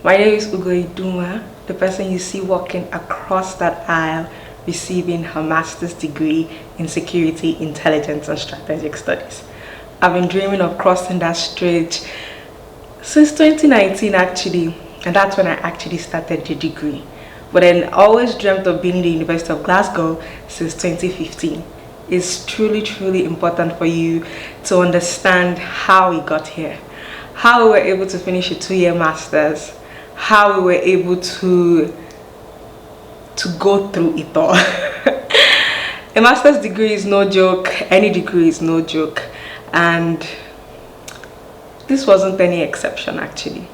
My name is Iduma, the person you see walking across that aisle receiving her master's degree in security, intelligence and strategic studies. I've been dreaming of crossing that stage since 2019 actually, and that's when I actually started the degree. But then I always dreamt of being in the University of Glasgow since 2015. It's truly important for you to understand how we got here, how we were able to finish a 2-year master's, how we were able to go through it all. A master's degree is no joke, any degree is no joke, and this wasn't any exception actually.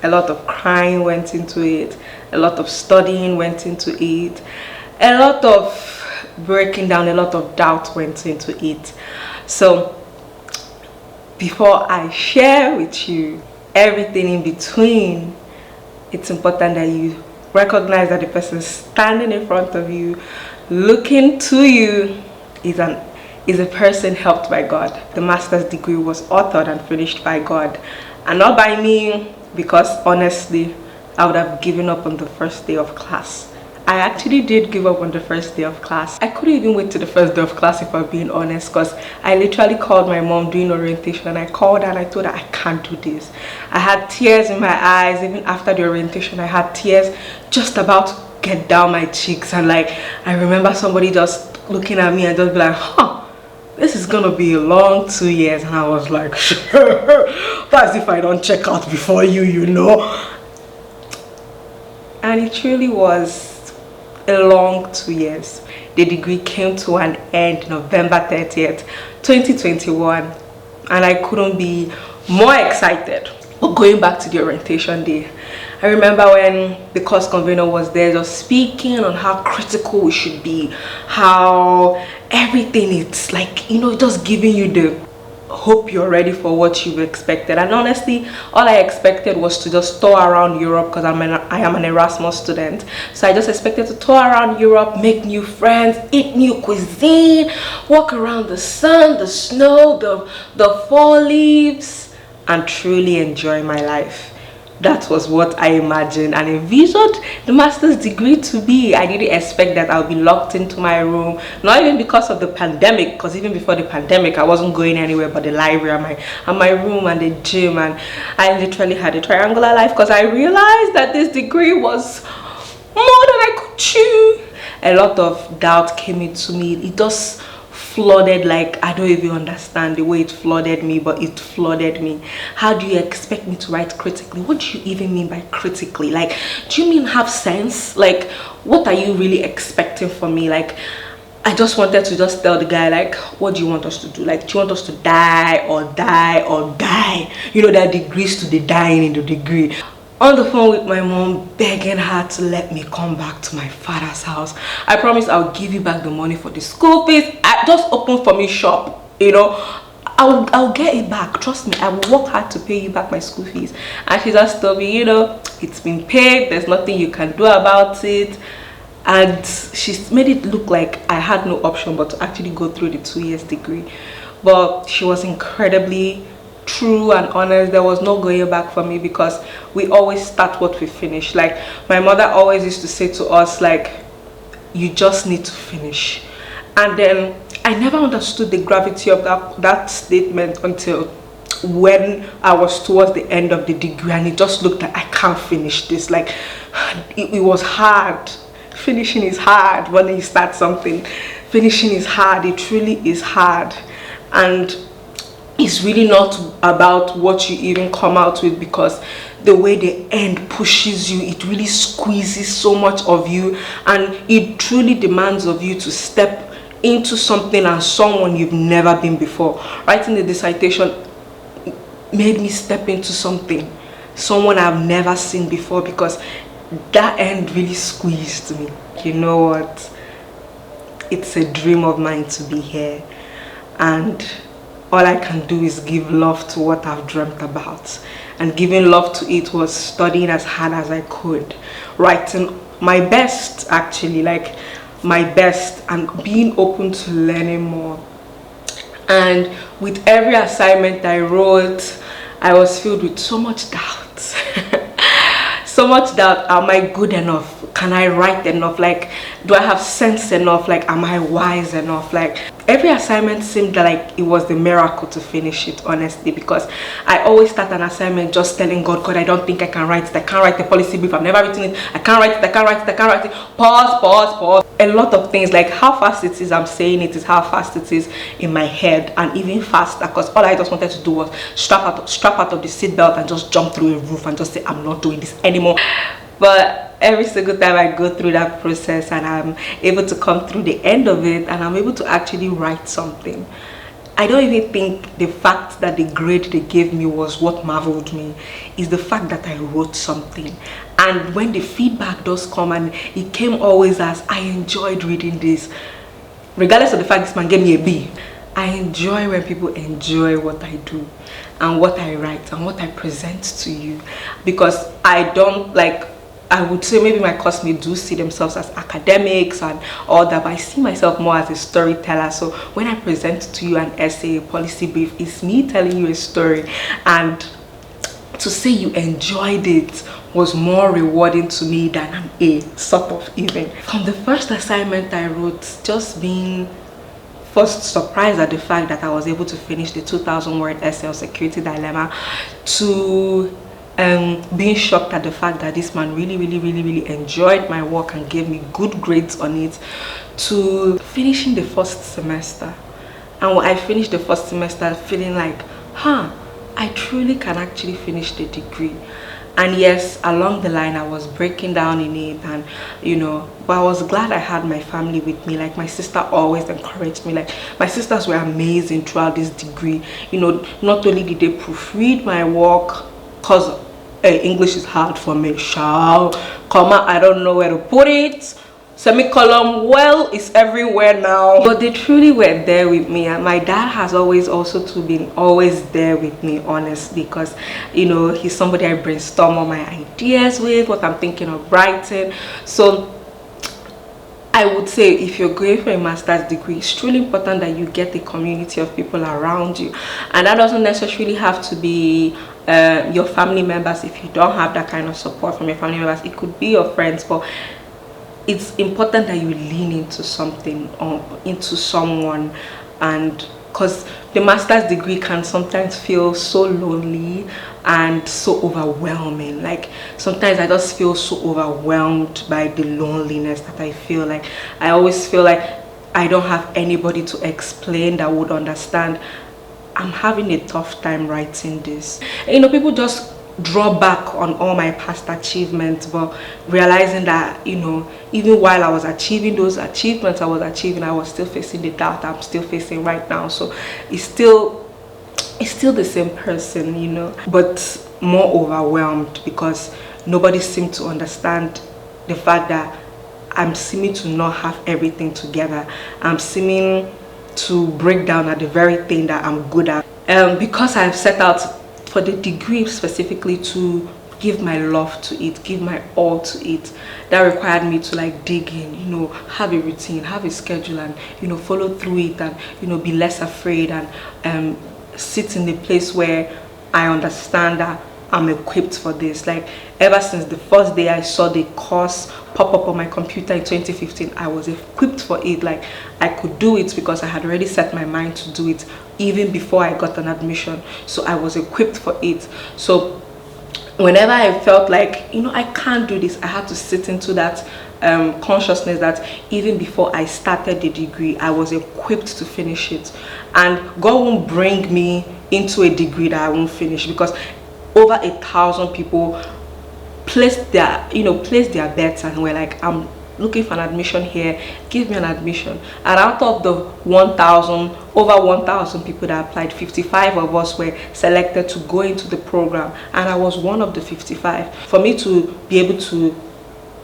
A lot of crying went into it, a lot of studying went into it, a lot of breaking down, a lot of doubt went into it. So before I share with you everything in between, it's important that you recognize that the person standing in front of you, looking to you, is a person helped by God. The master's degree was authored and finished by God, and not by me, because honestly, I would have given up on the first day of class. I actually did give up on the first day of class. I couldn't even wait to the first day of class, if I'm being honest, because I literally called my mom during orientation, and I called her and I told her I can't do this. I had tears in my eyes. Even after the orientation, I had tears just about to get down my cheeks, and like I remember somebody just looking at me and just be like, huh, this is gonna be a long 2 years. And I was like, sure, that's if I don't check out before you know. And it truly was a long 2 years. The degree came to an end November 30th, 2021, and I couldn't be more excited. But going back to the orientation day, I remember when the course convener was there just speaking on how critical we should be, how everything, it's like, you know, just giving you the hope you're ready for what you've expected. And honestly, all I expected was to just tour around Europe, because I am an Erasmus student. So I just expected to tour around Europe, make new friends, eat new cuisine, walk around the sun, the snow, the fall leaves, and truly enjoy my life. That was what I imagined and envisioned the master's degree to be. I didn't expect that I'll be locked into my room, not even because of the pandemic, because even before the pandemic I wasn't going anywhere but the library and my room and the gym, and I literally had a triangular life because I realized that this degree was more than I could chew. A lot of doubt came into me. It just flooded, like I don't even understand the way it flooded me, but it flooded me. How do you expect me to write critically? What do you even mean by critically? Like, do you mean have sense? Like, what are you really expecting from me? Like, I just wanted to just tell the guy, like, what do you want us to do? Like, do you want us to die or die or die? You know, there are degrees to the dying in the degree. On the phone with my mom, begging her to let me come back to my father's house. I promise I'll give you back the money for the school fees. Just open for me shop, you know. I'll get it back, trust me. I will work hard to pay you back my school fees. And she just told me, you know, it's been paid, there's nothing you can do about it. And she made it look like I had no option but to actually go through the 2 years degree. But she was incredibly true and honest. There was no going back for me, because we always start what we finish. Like, my mother always used to say to us, like, you just need to finish. And then I never understood the gravity of that statement until when I was towards the end of the degree, and it just looked like I can't finish this. Like, it was hard. Finishing is hard. When you start something, finishing is hard. It truly is hard. And it's really not about what you even come out with, because the way the end pushes you, it really squeezes so much of you, and it truly demands of you to step into something and someone you've never been before. Writing the dissertation made me step into someone I've never seen before, because that end really squeezed me. You know what? It's a dream of mine to be here, and all I can do is give love to what I've dreamt about. And giving love to it was studying as hard as I could, writing my best, actually, like my best, and being open to learning more. And with every assignment I wrote, I was filled with so much doubt. so much that am I good enough? Can I write enough? Like, do I have sense enough? Like, am I wise enough? Like, every assignment seemed like it was the miracle to finish it, honestly, because I always start an assignment just telling God, God, I don't think I can write it. I can't write the policy brief. I've never written it. I can't write it. I can't write it. I can't write it. Pause. A lot of things, like how fast it is I'm saying it is how fast it is in my head, and even faster, because all I just wanted to do was strap out of the seatbelt and just jump through a roof and just say, I'm not doing this anymore. But every single time I go through that process and I'm able to come through the end of it and I'm able to actually write something, I don't even think the fact that the grade they gave me was what marveled me. Is the fact that I wrote something. And when the feedback does come, and it came always as, I enjoyed reading this, regardless of the fact this man gave me a B. I enjoy when people enjoy what I do and what I write and what I present to you, because I don't, like, I would say maybe my classmates do see themselves as academics and all that, but I see myself more as a storyteller. So when I present to you an essay, a policy brief, it's me telling you a story, and to say you enjoyed it was more rewarding to me than an A, sort of, even. From the first assignment I wrote, just being first surprised at the fact that I was able to finish the 2,000-word essay on security dilemma, to being shocked at the fact that this man really enjoyed my work and gave me good grades on it, to finishing the first semester. And when I finished the first semester, feeling like, I truly can actually finish the degree. And yes, along the line I was breaking down in it, and but I was glad I had my family with me. Like, my sister always encouraged me. Like, my sisters were amazing throughout this degree. Not only did they proofread my work, because English is hard for me, comma, I don't know where to put it, semicolon, well, it's everywhere now. But they truly were there with me, and my dad has always been always there with me, honestly, because he's somebody I brainstorm all my ideas with, what I'm thinking of writing. So I would say, if you're going for a master's degree, it's truly important that you get a community of people around you, and that doesn't necessarily have to be your family members. If you don't have that kind of support from your family members, it could be your friends, but it's important that you lean into something or into someone. And because the master's degree can sometimes feel so lonely and so overwhelming. Like, sometimes I just feel so overwhelmed by the loneliness that I feel. Like, I always feel like I don't have anybody to explain that would understand. I'm having a tough time writing this. People just draw back on all my past achievements, but realizing that even while I was achieving those achievements I was still facing the doubt I'm still facing right now. So it's still the same person, but more overwhelmed, because nobody seemed to understand the fact that I'm seeming to not have everything together. I'm seeming to break down at the very thing that I'm good at, because I've set out for the degree specifically to give my love to it, give my all to it. That required me to, like, dig in, have a routine, have a schedule, and follow through it, and be less afraid, and sit in the place where I understand that I'm equipped for this. Like, ever since the first day I saw the course pop up on my computer in 2015, I was equipped for it. Like, I could do it because I had already set my mind to do it even before I got an admission. So I was equipped for it. So whenever I felt like I can't do this, I had to sit into that consciousness that even before I started the degree, I was equipped to finish it. And God won't bring me into a degree that I won't finish, because over 1,000 people placed their bets and were like, I'm looking for an admission here, give me an admission. And out of the over 1,000 people that applied, 55 of us were selected to go into the program, and I was one of the 55. For me to be able to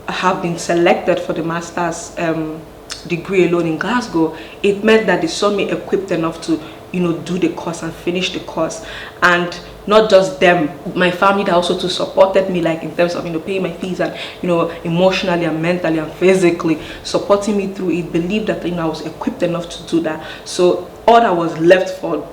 have been selected for the master's degree alone in Glasgow, it meant that they saw me equipped enough to do the course and finish the course. And not just them, my family that also supported me, like in terms of paying my fees and emotionally and mentally and physically supporting me through it, believed that I was equipped enough to do that. So all that was left for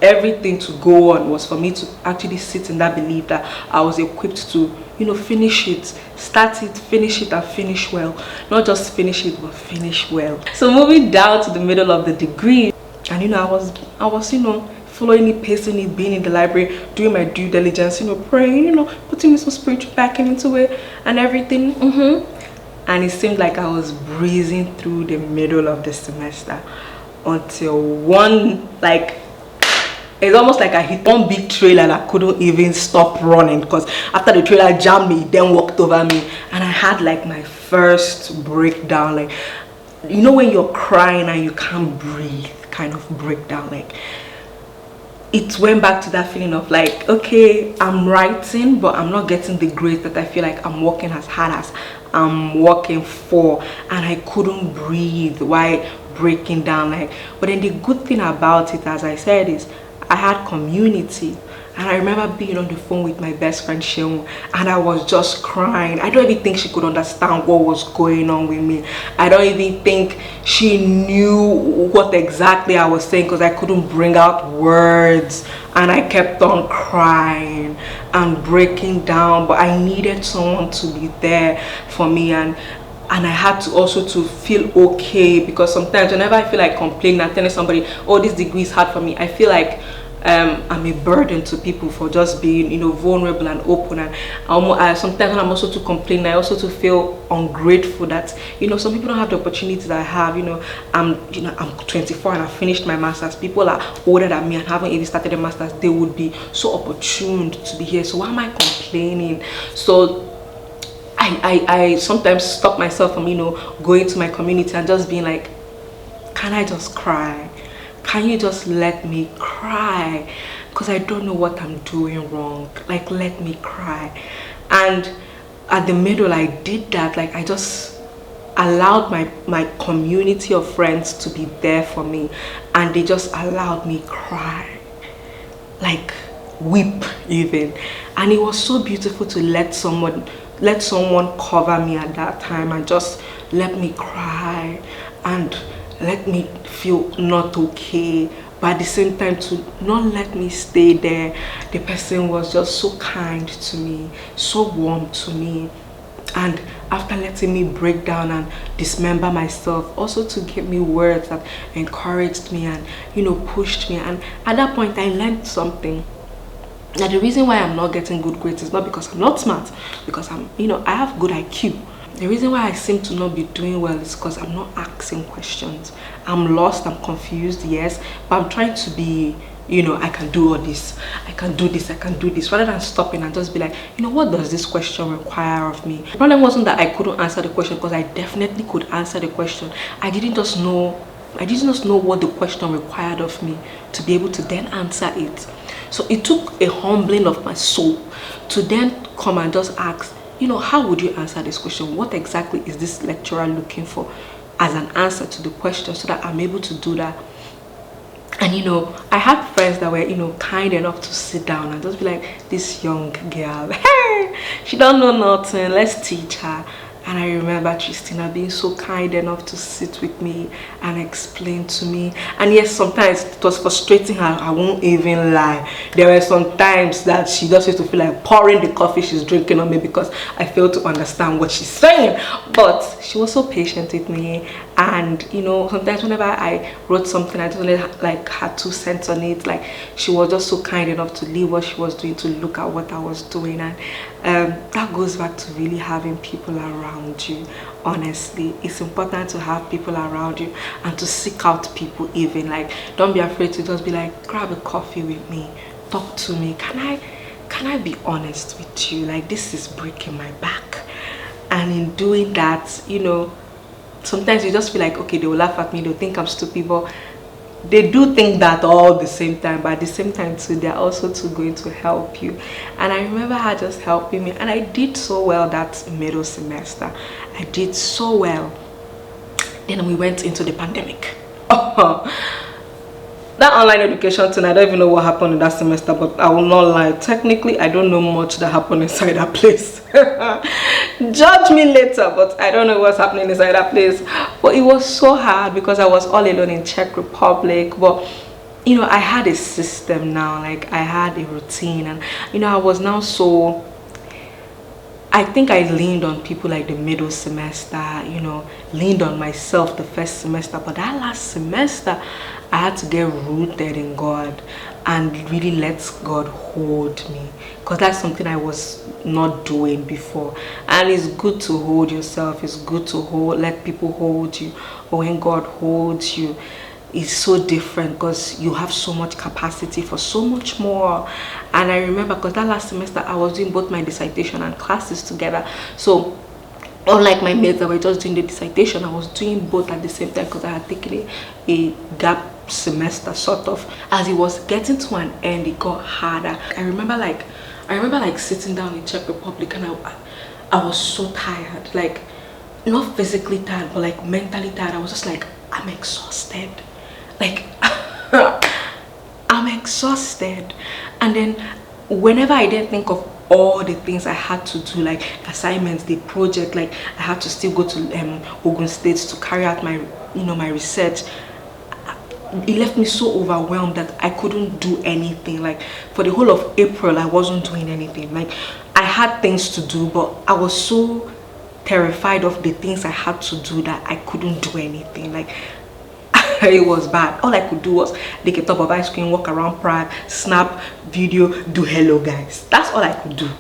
everything to go on was for me to actually sit in that belief that I was equipped to, you know, finish it, start it, finish it, and finish well. Not just finish it, but finish well. So moving down to the middle of the degree, and you know, I was, you know, following it, pacing it, being in the library, doing my due diligence, you know, praying, you know, putting some spiritual backing into it and everything. And it seemed like I was breezing through the middle of the semester until one, like, it's almost like I hit one big trailer and I couldn't even stop running, because after the trailer jammed me, it then walked over me, and I had like my first breakdown. Like, you know, when you're crying and you can't breathe, kind of breakdown. Like, it went back to that feeling of like, okay, I'm writing, but I'm not getting the grades that I feel like I'm working as hard as I'm working for, and I couldn't breathe while breaking down. Like, but then the good thing about it, as I said, is I had community. And I remember being on the phone with my best friend Sheung, and I was just crying. I don't even think she could understand what was going on with me. I don't even think she knew what exactly I was saying, because I couldn't bring out words, and I kept on crying and breaking down. But I needed someone to be there for me, and I had to also to feel okay, because sometimes whenever I feel like complaining and telling somebody, oh, this degree is hard for me, I feel like I'm a burden to people for just being, you know, vulnerable and open. And sometimes when I'm also to complain, I also to feel ungrateful that, you know, some people don't have the opportunities I have. You know, I'm 24 and I finished my masters. People are older than me and haven't even started a masters. They would be so opportune to be here. So why am I complaining? So I sometimes stop myself from, you know, going to my community and just being like, can I just cry? Can you just let me cry? Because I don't know what I'm doing wrong. Like, let me cry. And at the middle, I did that. Like, I just allowed my community of friends to be there for me, and they just allowed me cry, like weep even. And it was so beautiful to let someone cover me at that time and just let me cry and let me feel not okay, but at the same time to not let me stay there. The person was just so kind to me, so warm to me, and after letting me break down and dismember myself, also to give me words that encouraged me and, you know, pushed me. And at that point I learned something, that the reason why I'm not getting good grades is not because I'm not smart, because I'm, you know, I have good IQ. The reason why I seem to not be doing well is because I'm not asking questions. I'm lost, I'm confused, yes, but I'm trying to be, you know, I can do all this, I can do this, I can do this, rather than stopping and just be like, you know, what does this question require of me? The problem wasn't that I couldn't answer the question, because I definitely could answer the question. I didn't just know what the question required of me to be able to then answer it. So it took a humbling of my soul to then come and just ask, you know, how would you answer this question? What exactly is this lecturer looking for as an answer to the question, so that I'm able to do that? And, you know, I had friends that were, you know, kind enough to sit down and just be like, this young girl, hey, she don't know nothing, let's teach her. And I remember Tristina being so kind enough to sit with me and explain to me. And yes, sometimes it was frustrating her, I won't even lie. There were some times that she just used to feel like pouring the coffee she's drinking on me because I failed to understand what she's saying. But she was so patient with me. And, you know, sometimes whenever I wrote something, I just wanted like her 2 cents on it. Like, she was just so kind enough to leave what she was doing to look at what I was doing. And that goes back to really having people around you. Honestly, it's important to have people around you and to seek out people. Even like, don't be afraid to just be like, grab a coffee with me, talk to me, can I be honest with you? Like, this is breaking my back. And in doing that, you know, sometimes you just feel like, okay, they will laugh at me, they'll think I'm stupid, but they do think that all the same time. But at the same time too, they're also too going to help you. And I remember her just helping me, and I did so well that middle semester. I did so well. Then we went into the pandemic. That online education thing, I don't even know what happened in that semester, but I will not lie, technically I don't know much that happened inside that place. Judge me later, but I don't know what's happening inside that place. But it was so hard because I was all alone in Czech Republic. But you know, I had a system now, like I had a routine, and you know, I was now so, I think I leaned on people like the middle semester, you know, leaned on myself the first semester, but that last semester I had to get rooted in God and really let God hold me, because that's something I was not doing before. And it's good to hold yourself, it's good to let people hold you, but when God holds you, is so different, because you have so much capacity for so much more. And I remember, because that last semester I was doing both my dissertation and classes together, so unlike my mates that were just doing the dissertation, I was doing both at the same time, because I had taken a gap semester sort of. As it was getting to an end, it got harder. I remember like sitting down in Czech Republic, and I was so tired, like not physically tired but like mentally tired. I was just like, I'm exhausted, like I'm exhausted. And then whenever I didn't think of all the things I had to do, like assignments, the project, like I had to still go to Ogun State to carry out my, you know, my research, it left me so overwhelmed that I couldn't do anything. Like for the whole of April I wasn't doing anything. Like I had things to do, but I was so terrified of the things I had to do that I couldn't do anything. Like it was bad. All I could do was lick a top of ice cream, walk around Prague, snap video, do hello guys. That's all I could do.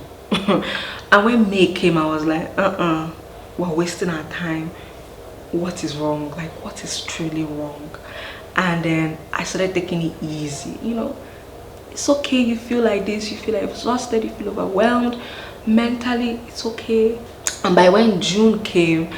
And when May came, I was like, we're wasting our time. What is wrong? Like what is truly wrong? And then I started taking it easy. You know, it's okay, you feel like this, you feel like exhausted, you feel overwhelmed mentally, it's okay. And by when June came,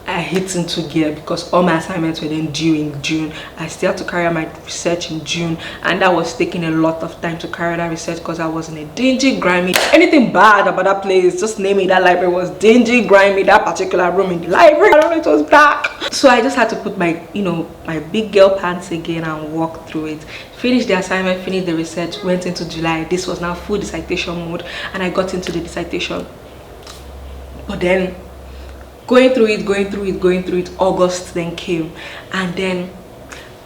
I hit into gear, because all my assignments were then due in June. I still had to carry out my research in June, and that was taking a lot of time to carry out that research, because I was in a dingy, grimy, anything bad about that place, just name it, that library was dingy, grimy, that particular room in the library, I don't know, it was dark. So I just had to put my, you know, my big girl pants again and walk through it. Finished the assignment, finished the research, went into July. This was now full dissertation mode, and I got into the dissertation. But then going through it, August then came, and then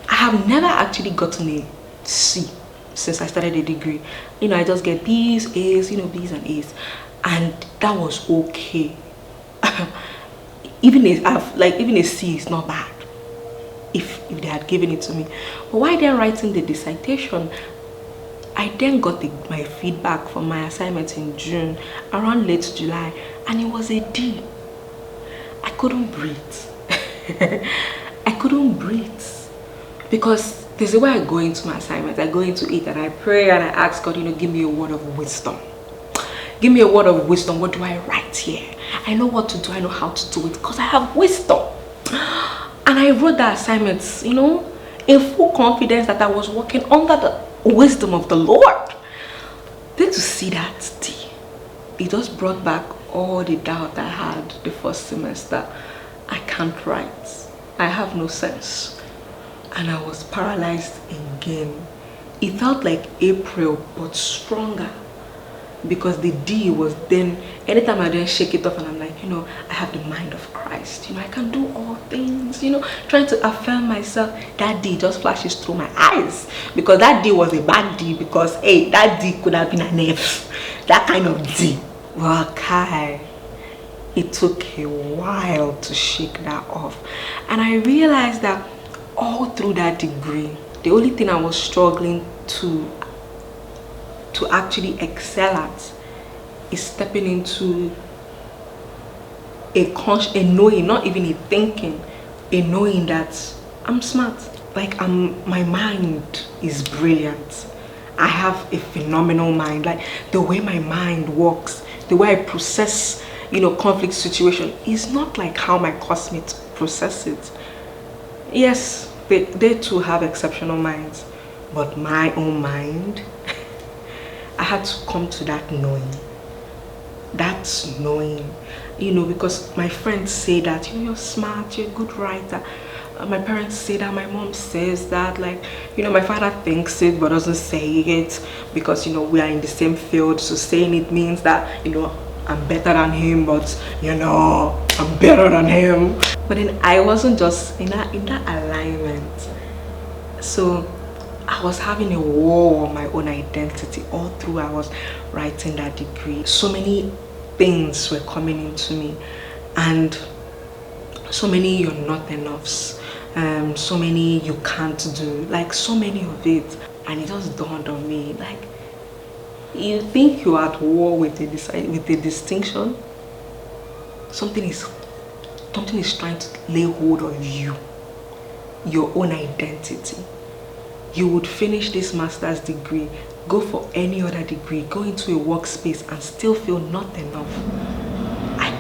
I have never actually gotten a C since I started a degree. You know, I just get B's, A's, you know, B's and A's, and that was okay. even a C is not bad if they had given it to me. But while they're writing the dissertation, I then got my feedback from my assignment in June, around late July, and it was a D. I couldn't breathe. I couldn't breathe, because there's a way I go into my assignment. I go into it and I pray and I ask God, you know, give me a word of wisdom. Give me a word of wisdom. What do I write here? I know what to do. I know how to do it, because I have wisdom. And I wrote the assignments, you know, in full confidence that I was working under the wisdom of the Lord. Then to see that D, it just brought back all the doubt I had the first semester. I can't write. I have no sense. And I was paralyzed again. It felt like April, but stronger, because the D was then, anytime I then shake it off and I'm like, you know, I have the mind of Christ, you know, I can do all things, you know, trying to affirm myself. That D just flashes through my eyes, because that D was a bad D, because hey, that D could have been an F, that kind of D. Well, Kai, it took a while to shake that off. And I realized that all through that degree, the only thing I was struggling to actually excel at is stepping into a knowing, not even a thinking, a knowing that I'm smart. Like my mind is brilliant. I have a phenomenal mind. Like the way my mind works, the way I process, you know, conflict situation is not like how my classmates process it. Yes, they too have exceptional minds, but my own mind, I had to come to that knowing. That's knowing, you know, because my friends say that, you know, you're smart, you're a good writer. My parents say that, my mom says that, like, you know, my father thinks it but doesn't say it, because, you know, we are in the same field, so saying it means that, you know, I'm better than him, but, you know, I'm better than him. But then I wasn't just in that alignment. So I was having a war on my own identity all through I was writing that degree. So many things were coming into me, and so many you're not enoughs, so many you can't do, like so many of it. And it just dawned on me, like, you think you're at war with a distinction? Something is trying to lay hold of you, your own identity. You would finish this master's degree, go for any other degree, go into a workspace and still feel not enough. I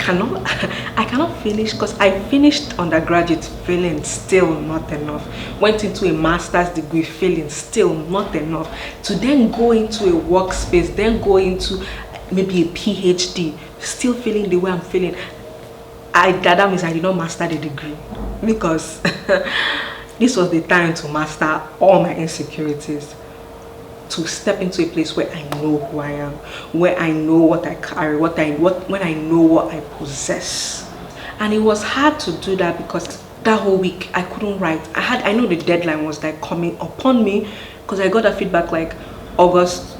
cannot finish, because I finished undergraduate feeling still not enough. Went into a master's degree feeling still not enough. To then go into a workspace, then go into maybe a PhD, still feeling the way I'm feeling. That means I did not master the degree, because this was the time to master all my insecurities, to step into a place where I know who I am, where I know what I carry, when I know what I possess. And it was hard to do that, because that whole week I couldn't write. I know the deadline was like coming upon me, because I got that feedback like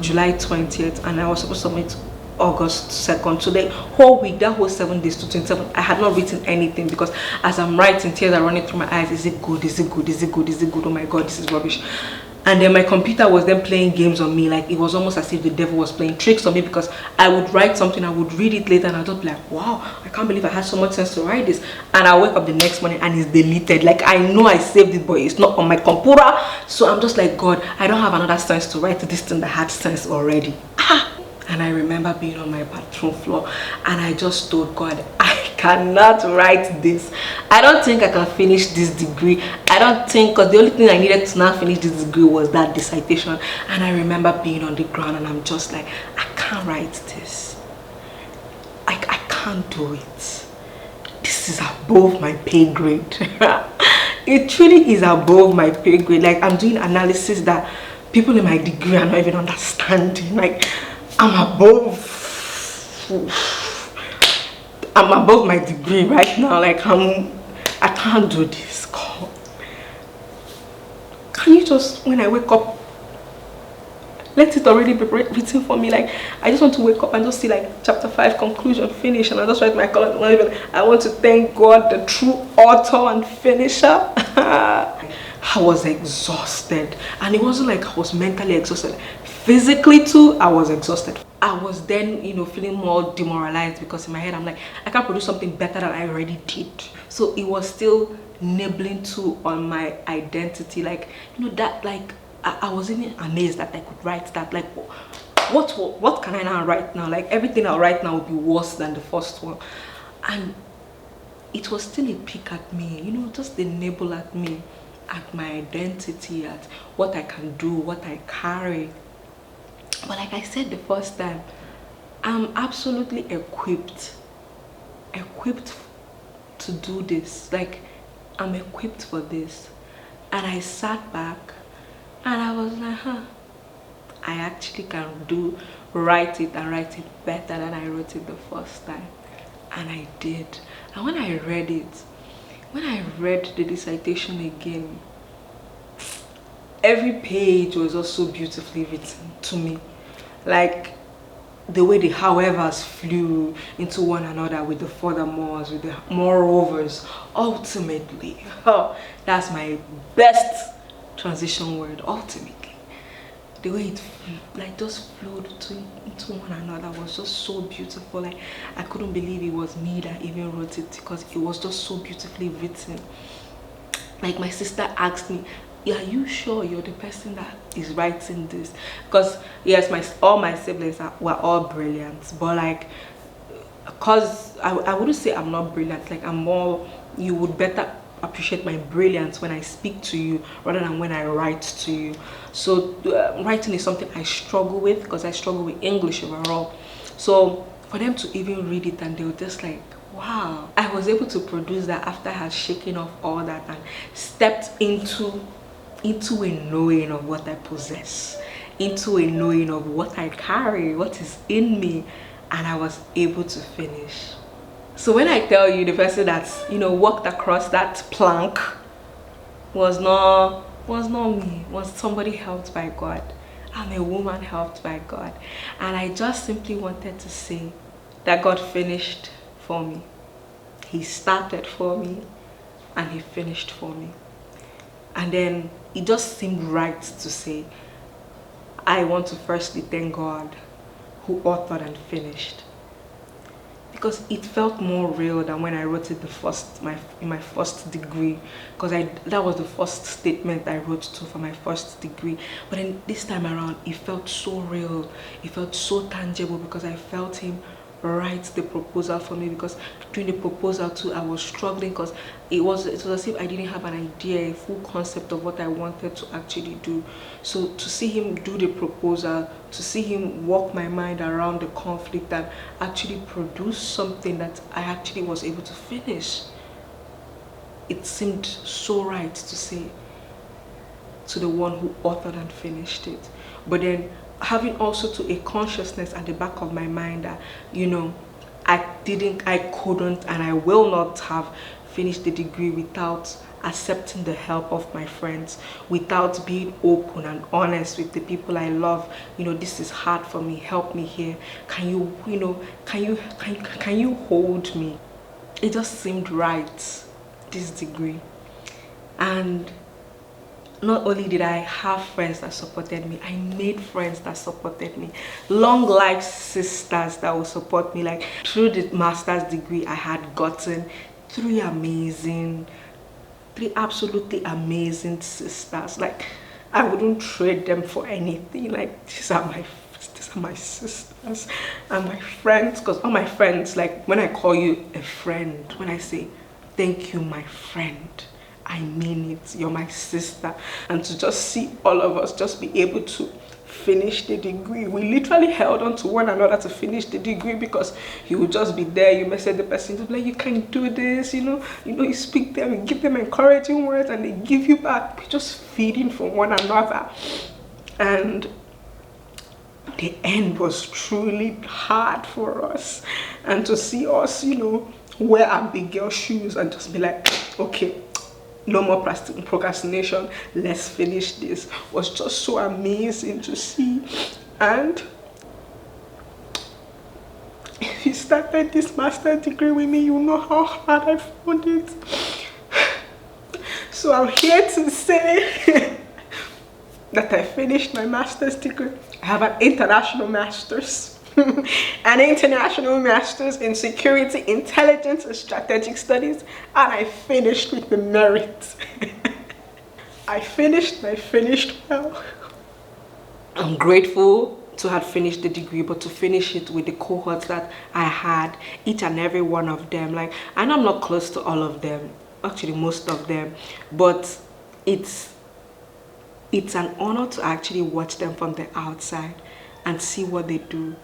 July 20th, and I was supposed to submit August 2nd. So the whole week, that whole 7 days to 27, I had not written anything, because as I'm writing, tears are running through my eyes. Is it good? Is it good? Is it good? Is it good? Oh my God, this is rubbish. And then my computer was then playing games on me. Like, it was almost as if the devil was playing tricks on me, because I would write something, I would read it later, and I'd just be like, wow, I can't believe I had so much sense to write this. And I wake up the next morning and it's deleted. Like, I know I saved it, but it's not on my computer. So I'm just like, God, I don't have another sense to write this thing that had sense already. And I remember being on my bathroom floor, and I just told God, I cannot write this. I don't think I can finish this degree. I don't think, because the only thing I needed to now finish this degree was that dissertation. And I remember being on the ground, and I'm just like, I can't write this. I can't do it. This is above my pay grade. It truly is above my pay grade. Like, I'm doing analysis that people in my degree are not even understanding. Like, I'm above my degree right now. Like, I can't do this. God, can you just, when I wake up, let it already be written for me? Like, I just want to wake up and just see like chapter 5 conclusion, finish, and I just write my column. I want to thank God, the true author and finisher. I was exhausted, and it wasn't like I was mentally exhausted. Physically too, I was exhausted. I was then, feeling more demoralized, because in my head I'm like, I can't produce something better than I already did. So it was still nibbling too on my identity. Like, that, like, I was even amazed that I could write that. Like, what can I now write now? Like, everything I'll write now will be worse than the first one. And it was still a pick at me, just a nibble at me, at my identity, at what I can do, what I carry. But like I said the first time, I'm absolutely equipped to do this. Like, I'm equipped for this. And I sat back and I was like, I actually can write it better than I wrote it the first time. And I did. And when I read the dissertation again, every page was also beautifully written to me. Like, the way the howevers flew into one another with the furthermores, with the moreovers, ultimately. Oh, that's my best transition word, ultimately. The way it just flowed into one another was just so beautiful. Like, I couldn't believe it was me that even wrote it, because it was just so beautifully written. Like, my sister asked me, are you sure you're the person that is writing this? Because yes, all my siblings were all brilliant, but like, because I wouldn't say I'm not brilliant. Like, I'm more, you would better appreciate my brilliance when I speak to you rather than when I write to you. So writing is something I struggle with, because I struggle with English overall. So for them to even read it, and they were just like, wow. I was able to produce that after I had shaken off all that and stepped into a knowing of what I possess, into a knowing of what I carry, what is in me, and I was able to finish. So when I tell you, the person that walked across that plank was not was not me, was somebody helped by God. I'm a woman helped by God. And I just simply wanted to say that God finished for me. He started for me and he finished for me. And then it just seemed right to say, I want to firstly thank God who authored and finished. Because it felt more real than when I wrote it in my first degree, because that was the first statement I wrote to for my first degree. But then this time around, it felt so real, it felt so tangible, because I felt him write the proposal for me. Because during the proposal too, I was struggling, because it was as if I didn't have an idea, a full concept of what I wanted to actually do. So to see him do the proposal, to see him walk my mind around the conflict and actually produce something that I actually was able to finish, it seemed so right to say to the one who authored and finished it. But then having also to a consciousness at the back of my mind that, you know, I couldn't and I will not have finished the degree without accepting the help of my friends, without being open and honest with the people I love. You know, this is hard for me, help me here, can you, you know, can you hold me? It just seemed right, this degree. And not only did I have friends that supported me, I made friends that supported me. Long life sisters that will support me. Like through the master's degree, I had gotten three absolutely amazing sisters. Like I wouldn't trade them for anything. Like these are my sisters and my friends. Because all my friends, like when I call you a friend, when I say thank you my friend, I mean it. You're my sister. And to just see all of us just be able to finish the degree. We literally held on to one another to finish the degree, because you would just be there, you message the person to be like, you can do this, you know, you speak them, you give them encouraging words and they give you back. We're just feeding from one another. And the end was truly hard for us. And to see us, you know, wear our big girl shoes and just be like, okay, no more procrastination, let's finish this, was just so amazing to see. And if you started this master's degree with me, you know how hard I found it. So I'm here to say that I finished my master's degree. I have an international master's. An international master's in security, intelligence and strategic studies, and I finished with the merit. I finished well. I'm grateful to have finished the degree, but to finish it with the cohorts that I had, each and every one of them. Like, and I'm not close to all of them, actually most of them, but it's an honor to actually watch them from the outside and see what they do.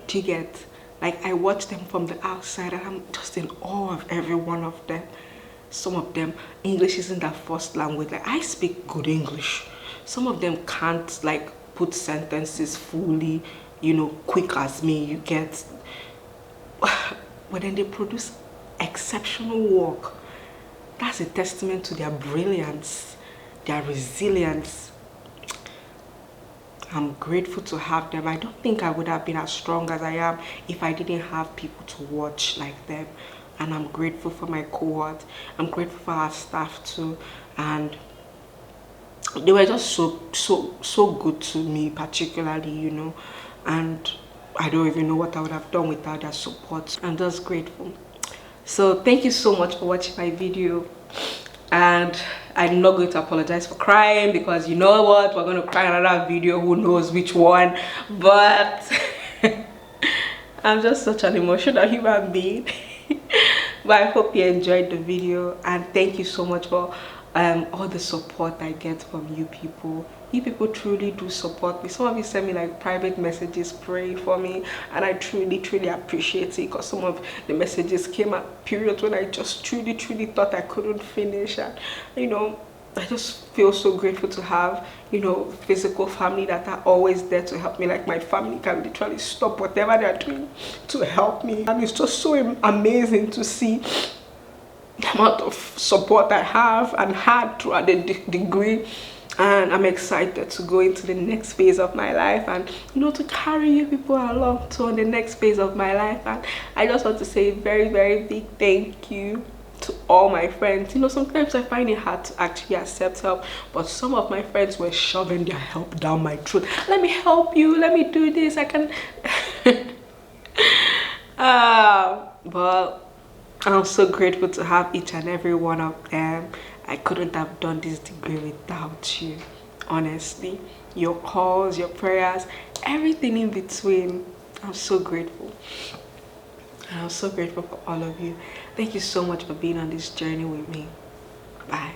Do you get? Like, I watch them from the outside and I'm just in awe of every one of them. Some of them, English isn't their first language. Like, I speak good English. Some of them can't like put sentences fully, you know, quick as me, you get. But then they produce exceptional work. That's a testament to their brilliance, their resilience. I'm grateful to have them. I don't think I would have been as strong as I am if I didn't have people to watch like them. And I'm grateful for my cohort. I'm grateful for our staff too. And they were just so good to me, particularly, you know. And I don't even know what I would have done without their support. I'm just grateful. So thank you so much for watching my video. And I'm not going to apologize for crying, because you know what, we're going to cry in another video, who knows which one. But I'm just such an emotional human being. But I hope you enjoyed the video, and thank you so much for all the support I get from you people. You people truly do support me. Some of you send me like private messages, pray for me, and I truly appreciate it, because some of the messages came at periods when I just truly thought I couldn't finish. And you know, I just feel so grateful to have, you know, physical family that are always there to help me. Like, my family can literally stop whatever they're doing to help me, and it's just so amazing to see the amount of support I have and had throughout the degree. and I'm excited to go into the next phase of my life, and to carry you people along to on the next phase of my life. And I just want to say a very, very big thank you to all my friends. Sometimes I find it hard to actually accept help, but some of my friends were shoving their help down my throat. Let me help you, let me do this, I can. But I'm so grateful to have each and every one of them. I couldn't have done this degree without you, honestly. Your calls, your prayers, everything in between. I'm so grateful. And I'm so grateful for all of you. Thank you so much for being on this journey with me. Bye.